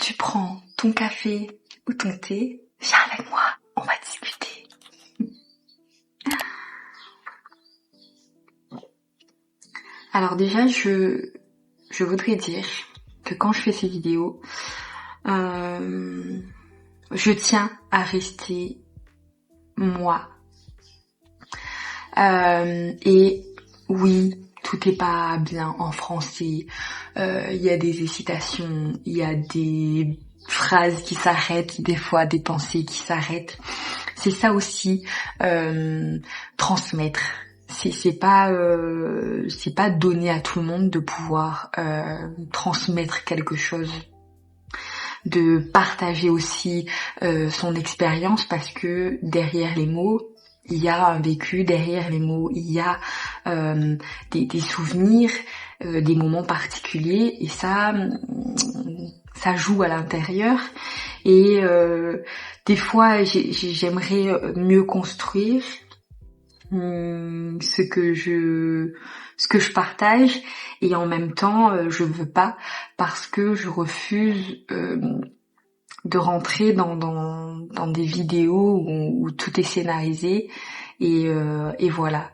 tu prends ton café ou ton thé, viens avec moi, on va discuter. Alors déjà, je voudrais dire que quand je fais ces vidéos, je tiens à rester moi. Et oui, tout est pas bien en français. Il y a des hésitations, il y a des phrases qui s'arrêtent, des fois des pensées qui s'arrêtent. C'est ça aussi, transmettre. C'est pas donné à tout le monde de pouvoir transmettre quelque chose, de partager aussi son expérience, parce que derrière les mots il y a un vécu, derrière les mots il y a des souvenirs, des moments particuliers, et ça joue à l'intérieur. Et des fois j'aimerais mieux construire ce que je partage, et en même temps je veux pas, parce que je refuse de rentrer dans des vidéos où tout est scénarisé, et voilà.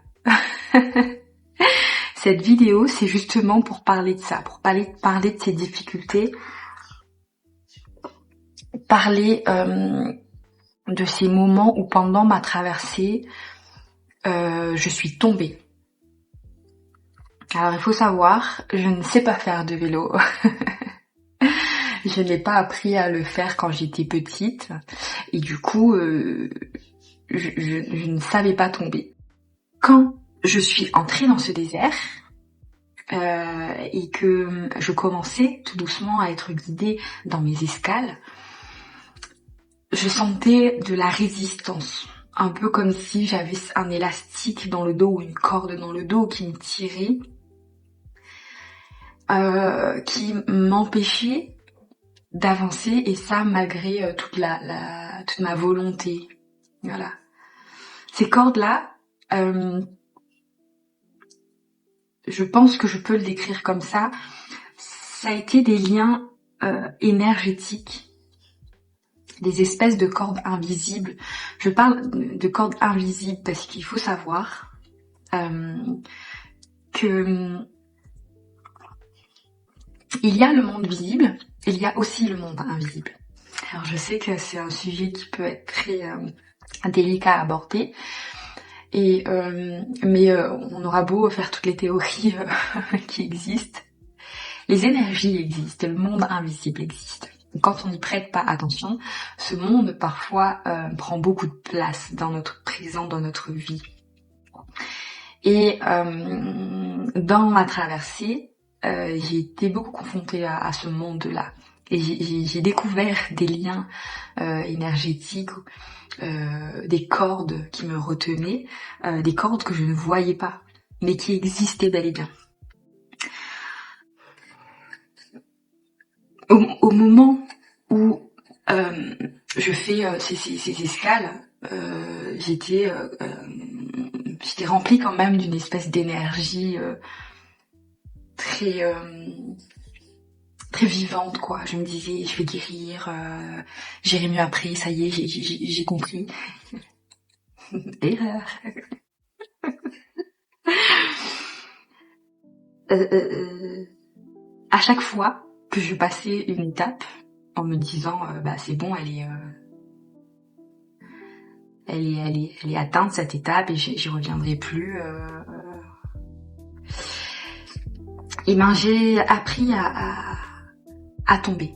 Cette vidéo, c'est justement pour parler de ça, pour parler de ces difficultés, parler de ces moments où pendant ma traversée je suis tombée. Alors il faut savoir, je ne sais pas faire de vélo. Je n'ai pas appris à le faire quand j'étais petite, et du coup je ne savais pas tomber. Quand je suis entrée dans ce désert et que je commençais tout doucement à être guidée dans mes escales, je sentais de la résistance. Un peu comme si j'avais un élastique dans le dos ou une corde dans le dos qui me tirait, qui m'empêchait d'avancer, et ça malgré toute ma volonté. Voilà. Ces cordes-là, je pense que je peux le décrire comme ça. Ça a été des liens énergétiques, des espèces de cordes invisibles. Je parle de cordes invisibles parce qu'il faut savoir que il y a le monde visible, il y a aussi le monde invisible. Alors je sais que c'est un sujet qui peut être très délicat à aborder, mais on aura beau faire toutes les théories qui existent, les énergies existent, le monde invisible existe. Quand on n'y prête pas attention, ce monde parfois prend beaucoup de place dans notre présent, dans notre vie. Et dans ma traversée, j'ai été beaucoup confrontée à ce monde-là. Et j'ai découvert des liens énergétiques, des cordes qui me retenaient, des cordes que je ne voyais pas, mais qui existaient bel et bien. Au moment où je fais ces escales, j'étais remplie quand même d'une espèce d'énergie très vivante, quoi. Je me disais, je vais guérir, j'irai mieux après, ça y est, j'ai compris. Erreur. À chaque fois que je passais une étape, en me disant, c'est bon, elle est atteinte, cette étape, et j'y reviendrai plus. Et ben j'ai appris à tomber.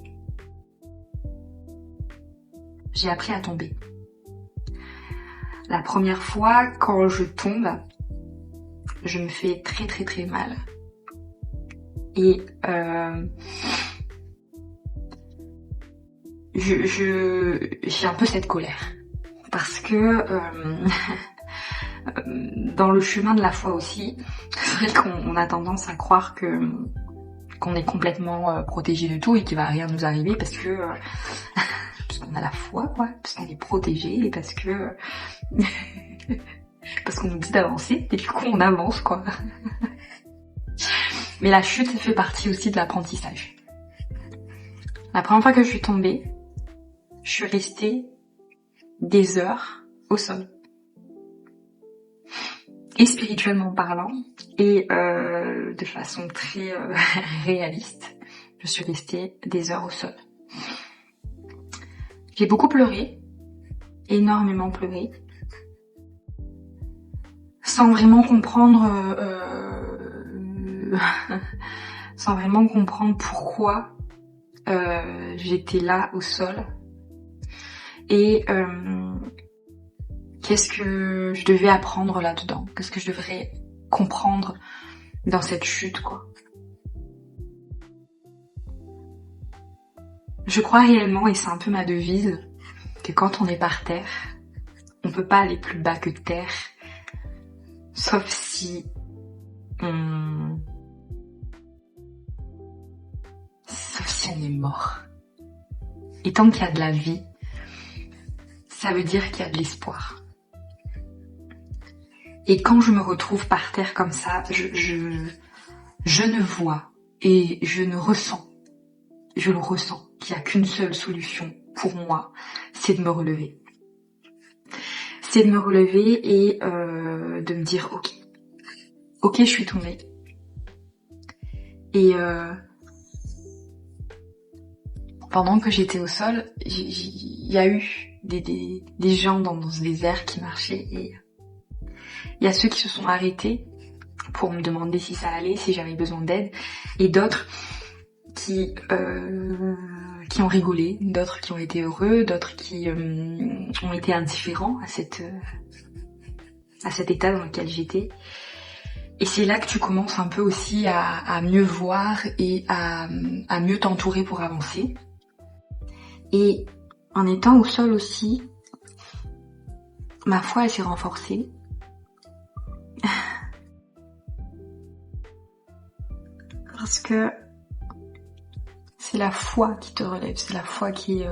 J'ai appris à tomber. La première fois, quand je tombe, je me fais très très très mal. Et j'ai un peu cette colère. Parce que dans le chemin de la foi aussi, c'est vrai qu'on a tendance à croire qu'on est complètement protégé de tout et qu'il va rien nous arriver, parce que parce qu'on a la foi, quoi, parce qu'on est protégé, et parce que parce qu'on nous dit d'avancer, et du coup on avance, quoi. Mais la chute fait partie aussi de l'apprentissage. La première fois que je suis tombée, je suis restée des heures au sol. Et spirituellement parlant, et de façon très réaliste, je suis restée des heures au sol. J'ai beaucoup pleuré, énormément pleuré, sans vraiment comprendre, sans vraiment comprendre pourquoi j'étais là au sol. Et qu'est-ce que je devais apprendre là-dedans? Qu'est-ce que je devrais comprendre dans cette chute, quoi? Je crois réellement, et c'est un peu ma devise, que quand on est par terre, on peut pas aller plus bas que terre, sauf si on est mort. Et tant qu'il y a de la vie, ça veut dire qu'il y a de l'espoir. Et quand je me retrouve par terre comme ça, je ne vois et je ne ressens, je le ressens, qu'il n'y a qu'une seule solution pour moi, c'est de me relever. C'est de me relever et de me dire ok, je suis tombée. Et pendant que j'étais au sol, il y a eu des gens dans ce désert qui marchaient et il y a ceux qui se sont arrêtés pour me demander si ça allait, si j'avais besoin d'aide, et d'autres qui ont rigolé, d'autres qui ont été heureux, d'autres qui ont été indifférents à cet état dans lequel j'étais. Et c'est là que tu commences un peu aussi à mieux voir et à mieux t'entourer pour avancer. Et en étant au sol aussi, ma foi elle s'est renforcée. Parce que c'est la foi qui te relève, c'est la foi qui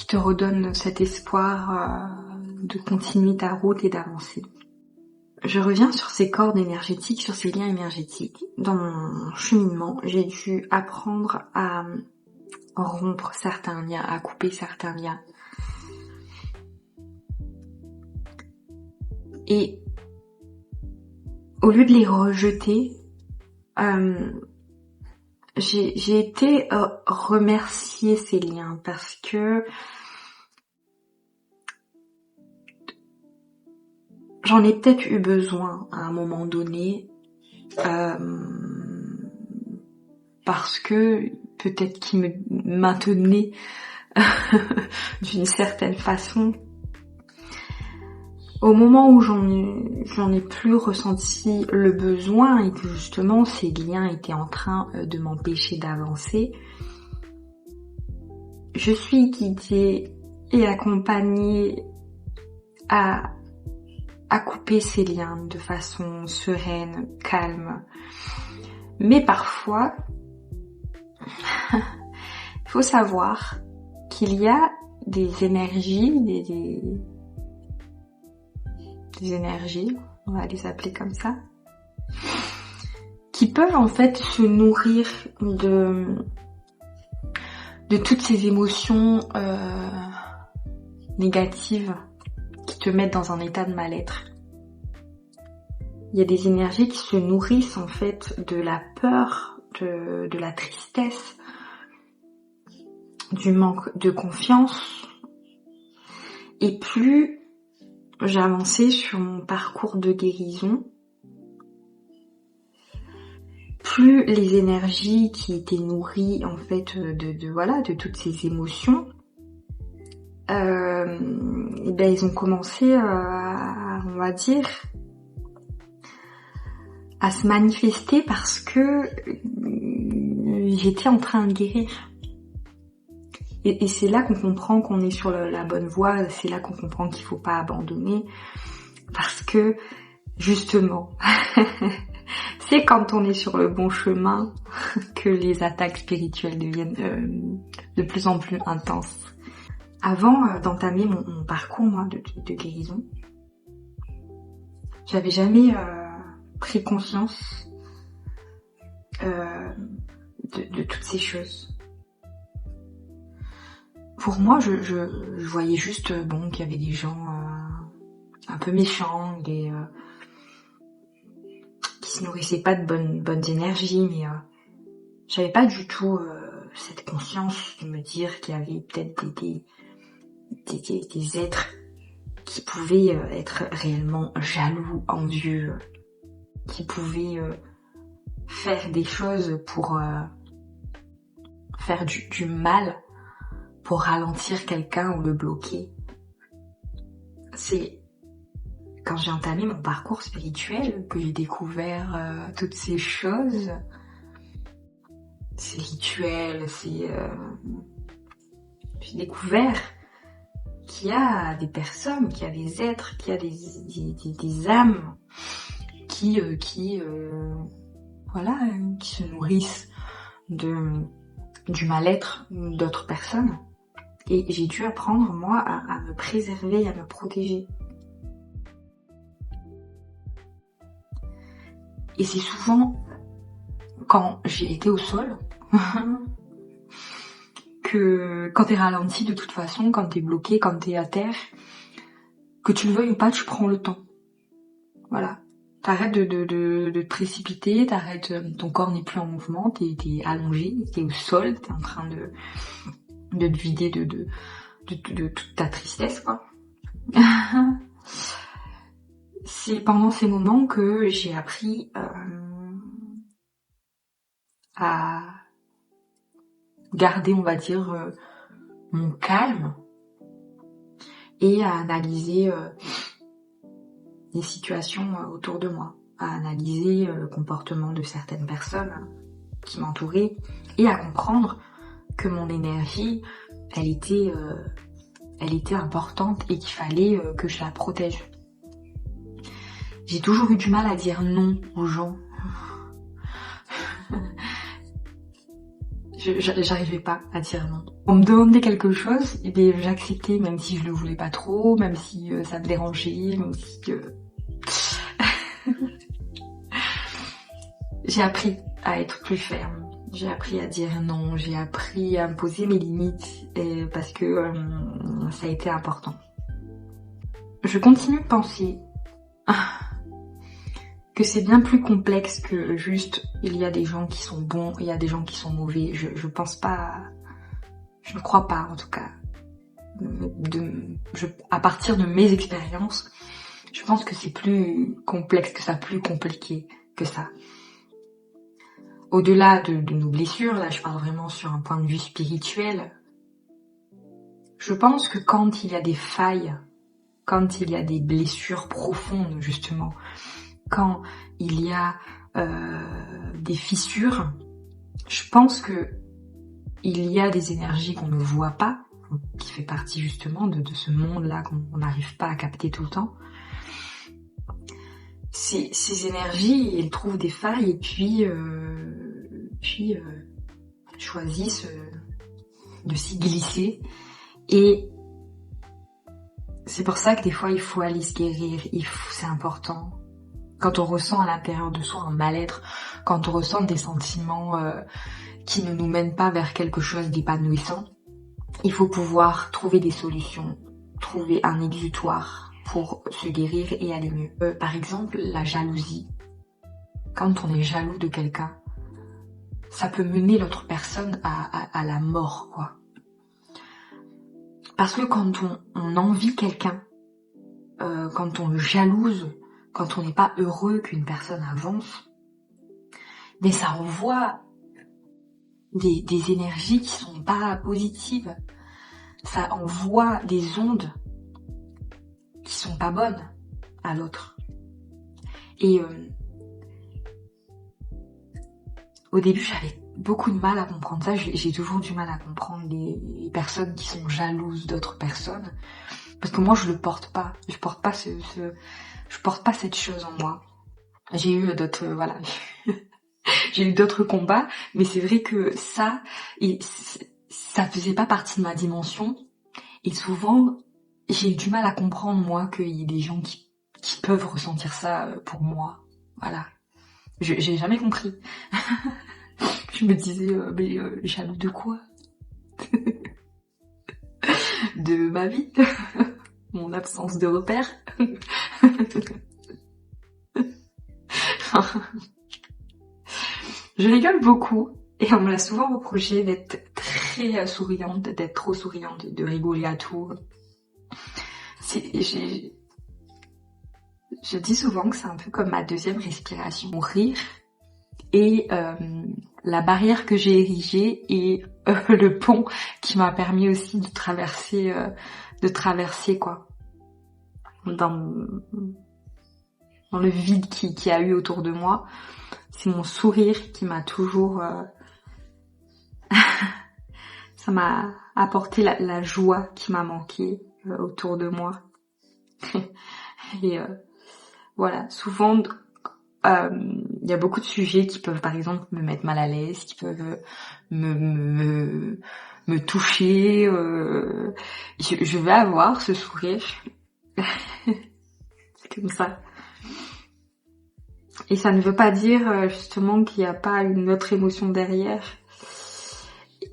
te redonne cet espoir de continuer ta route et d'avancer. Je reviens sur ces cordes énergétiques, sur ces liens énergétiques. Dans mon cheminement, j'ai dû apprendre à rompre certains liens, à couper certains liens. Et au lieu de les rejeter, j'ai été remercier ces liens parce que j'en ai peut-être eu besoin à un moment donné, parce que peut-être qu'ils me maintenaient d'une certaine façon. Au moment où j'en ai plus ressenti le besoin et que justement ces liens étaient en train de m'empêcher d'avancer, je suis guidée et accompagnée à couper ces liens de façon sereine, calme. Mais parfois, il faut savoir qu'il y a des énergies, des énergies, on va les appeler comme ça, qui peuvent en fait se nourrir de toutes ces émotions négatives qui te mettent dans un état de mal-être. Il y a des énergies qui se nourrissent en fait de la peur, de la tristesse, du manque de confiance. Et plus j'avançais sur mon parcours de guérison, plus les énergies qui étaient nourries en fait de toutes ces émotions, ils ont commencé on va dire à se manifester parce que j'étais en train de guérir. Et c'est là qu'on comprend qu'on est sur la bonne voie, c'est là qu'on comprend qu'il faut pas abandonner, parce que justement, c'est quand on est sur le bon chemin que les attaques spirituelles deviennent de plus en plus intenses. Avant d'entamer mon parcours moi de guérison, j'avais jamais pris conscience de toutes ces choses. pour moi, je voyais juste bon qu'il y avait des gens un peu méchants, qui se nourrissaient pas de bonnes énergies, mais j'avais pas du tout cette conscience de me dire qu'il y avait peut-être des êtres qui pouvaient être réellement jaloux, envieux, qui pouvaient faire des choses pour faire du mal, pour ralentir quelqu'un ou le bloquer. C'est quand j'ai entamé mon parcours spirituel que j'ai découvert toutes ces choses, ces rituels, j'ai découvert qu'il y a des personnes, qu'il y a des êtres, qu'il y a des âmes qui se nourrissent du mal-être d'autres personnes. Et j'ai dû apprendre, moi, à me préserver, à me protéger. Et c'est souvent quand j'ai été au sol que quand t'es ralenti de toute façon, quand t'es bloqué, quand t'es à terre, que tu le veuilles ou pas, tu prends le temps. Voilà. T'arrêtes de te précipiter, ton corps n'est plus en mouvement, t'es allongé, t'es au sol, t'es en train de te vider de toute ta tristesse, quoi. C'est pendant ces moments que j'ai appris à garder, on va dire, mon calme et à analyser les situations autour de moi, à analyser le comportement de certaines personnes qui m'entouraient et à comprendre que mon énergie, elle était importante et qu'il fallait que je la protège. J'ai toujours eu du mal à dire non aux gens. J'arrivais pas à dire non. On me demandait quelque chose, et bien j'acceptais même si je le voulais pas trop, même si ça me dérangeait, même si... J'ai appris à être plus ferme. J'ai appris à dire non, j'ai appris à me poser mes limites parce que ça a été important. Je continue de penser que c'est bien plus complexe que juste il y a des gens qui sont bons, il y a des gens qui sont mauvais. Je pense pas, je ne crois pas en tout cas. À partir de mes expériences, je pense que c'est plus complexe que ça, plus compliqué que ça. Au-delà de nos blessures, là je parle vraiment sur un point de vue spirituel, je pense que quand il y a des failles, quand il y a des blessures profondes justement, quand il y a des fissures, je pense que il y a des énergies qu'on ne voit pas, qui fait partie justement de ce monde-là qu'on n'arrive pas à capter tout le temps. Ces énergies, elles trouvent des failles et puis choisissent de s'y glisser. Et c'est pour ça que des fois il faut aller se guérir, c'est important. Quand on ressent à l'intérieur de soi un mal-être, quand on ressent des sentiments qui ne nous mènent pas vers quelque chose d'épanouissant, il faut pouvoir trouver des solutions, trouver un exutoire pour se guérir et aller mieux. Par exemple, la jalousie. Quand on est jaloux de quelqu'un, ça peut mener l'autre personne à la mort, quoi. Parce que quand on envie quelqu'un, quand on le jalouse, quand on n'est pas heureux qu'une personne avance, mais ça envoie des énergies qui sont pas positives. Ça envoie des ondes qui sont pas bonnes à l'autre. Et au début, j'avais beaucoup de mal à comprendre ça. J'ai toujours du mal à comprendre les personnes qui sont jalouses d'autres personnes. Parce que moi, je le porte pas. Je porte pas je porte pas cette chose en moi. J'ai eu d'autres, j'ai eu d'autres combats, mais c'est vrai que ça faisait pas partie de ma dimension. Et souvent, j'ai eu du mal à comprendre, moi, qu'il y ait des gens qui peuvent ressentir ça pour moi. Voilà. J'ai jamais compris. Je me disais, mais jaloux de quoi? de ma vie, mon absence de repères. Je rigole beaucoup et on me l'a souvent reproché d'être très souriante, d'être trop souriante, de rigoler à tout. Je dis souvent que c'est un peu comme ma deuxième respiration. Mon rire et la barrière que j'ai érigée et le pont qui m'a permis aussi de traverser quoi, dans le vide qui a eu autour de moi. C'est mon sourire qui m'a toujours... ça m'a apporté la joie qui m'a manqué autour de moi. Et voilà, souvent, il y a beaucoup de sujets qui peuvent, par exemple, me mettre mal à l'aise, qui peuvent me toucher. Je vais avoir ce sourire. C'est comme ça. Et ça ne veut pas dire justement qu'il n'y a pas une autre émotion derrière.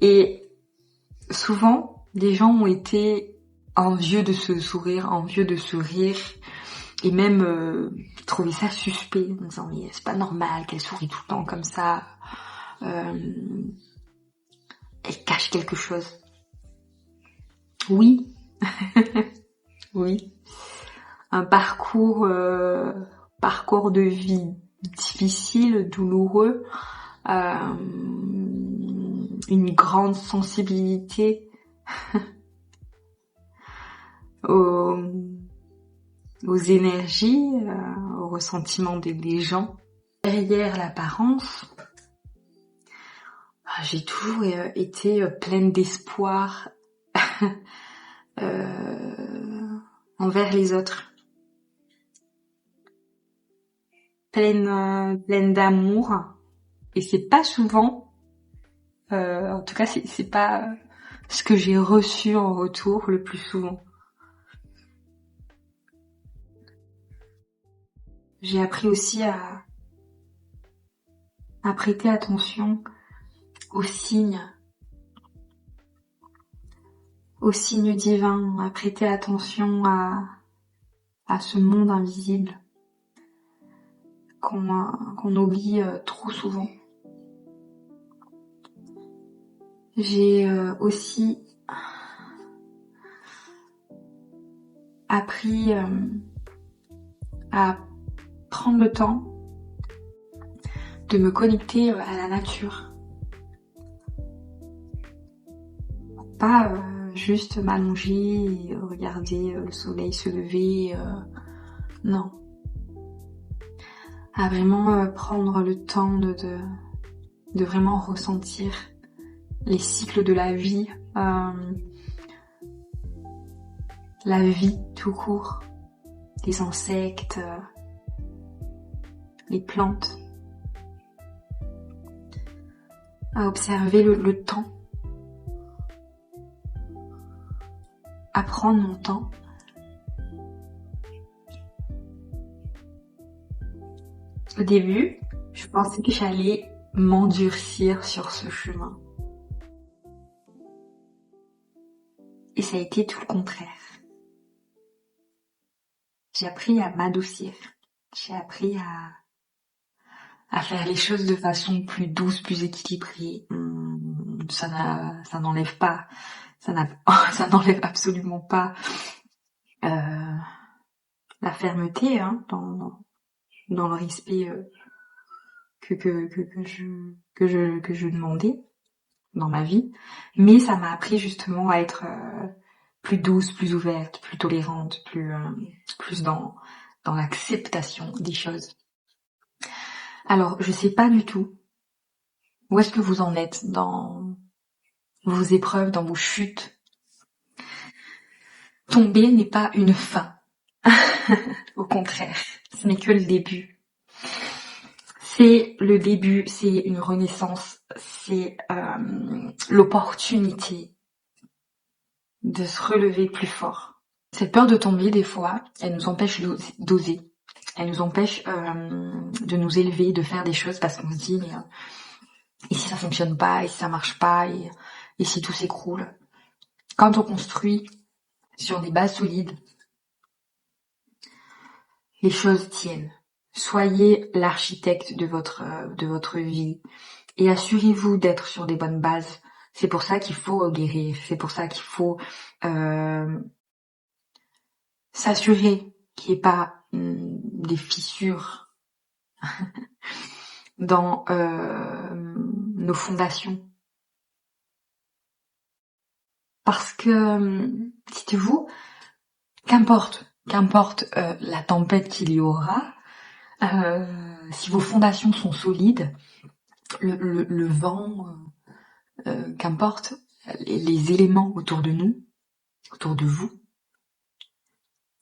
Et souvent, des gens ont été envieux de ce sourire, envieux de ce rire, et même trouvé ça suspect, en disant mais c'est pas normal qu'elle sourit tout le temps comme ça, elle cache quelque chose. Oui, oui, un parcours de vie difficile, douloureux, une grande sensibilité aux énergies, aux ressentiments des gens. Derrière l'apparence, j'ai toujours été pleine d'espoir envers les autres. Pleine d'amour. Et c'est pas souvent, en tout cas c'est pas ce que j'ai reçu en retour le plus souvent. J'ai appris aussi à prêter attention aux signes divins, à prêter attention à ce monde invisible qu'on oublie trop souvent. J'ai aussi appris à prendre le temps de me connecter à la nature. Pas juste m'allonger et regarder le soleil se lever, non. À vraiment prendre le temps de vraiment ressentir les cycles de la vie tout court, les insectes, les plantes, à observer le temps, à prendre mon temps. Au début, je pensais que j'allais m'endurcir sur ce chemin. Et ça a été tout le contraire. J'ai appris à m'adoucir. J'ai appris à faire les choses de façon plus douce, plus équilibrée. Ça n'enlève pas, ça n'enlève absolument pas la fermeté dans le respect que je demandais dans ma vie, mais ça m'a appris justement à être plus douce, plus ouverte, plus tolérante, plus dans l'acceptation des choses. Alors, je sais pas du tout où est-ce que vous en êtes dans vos épreuves, dans vos chutes. Tomber n'est pas une fin. Au contraire, ce n'est que le début. C'est le début, c'est une renaissance, c'est l'opportunité de se relever plus fort. Cette peur de tomber, des fois, elle nous empêche d'oser. Elle nous empêche de nous élever, de faire des choses parce qu'on se dit, mais et si ça fonctionne pas, et si ça marche pas, et si tout s'écroule. Quand on construit sur des bases solides, les choses tiennent. Soyez l'architecte de votre vie et assurez-vous d'être sur des bonnes bases. C'est pour ça qu'il faut guérir, c'est pour ça qu'il faut s'assurer qu'il n'y ait pas des fissures dans nos fondations. Parce que, dites-vous, qu'importe la tempête qu'il y aura, si vos fondations sont solides, le vent, qu'importe, les éléments autour de nous, autour de vous,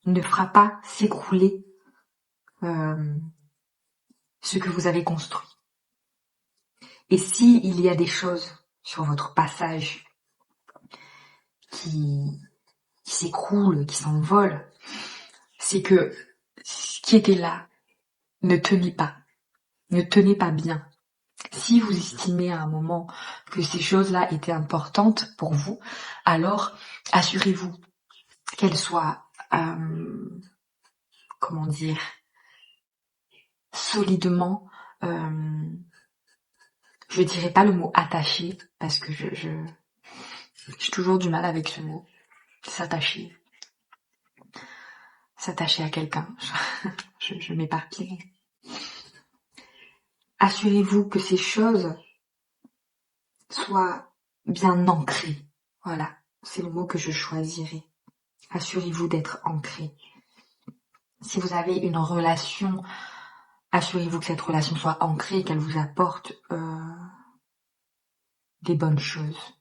ne fera pas s'écrouler ce que vous avez construit. Et si il y a des choses sur votre passage qui s'écroulent, qui s'envolent, c'est que ce qui était là ne tenait pas bien. Si vous estimez à un moment que ces choses-là étaient importantes pour vous, alors assurez-vous qu'elles soient, solidement, je dirais pas le mot attaché, parce que j'ai toujours du mal avec ce mot, s'attacher à quelqu'un, je m'éparpille. Assurez-vous que ces choses soient bien ancrées. Voilà, c'est le mot que je choisirai. Assurez-vous d'être ancré. Si vous avez une relation, assurez-vous que cette relation soit ancrée, qu'elle vous apporte des bonnes choses.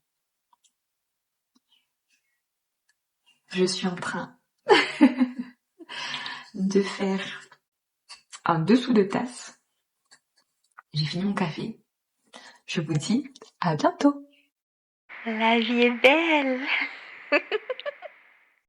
Je suis en train de faire un dessous de tasse. J'ai fini mon café. Je vous dis à bientôt. La vie est belle.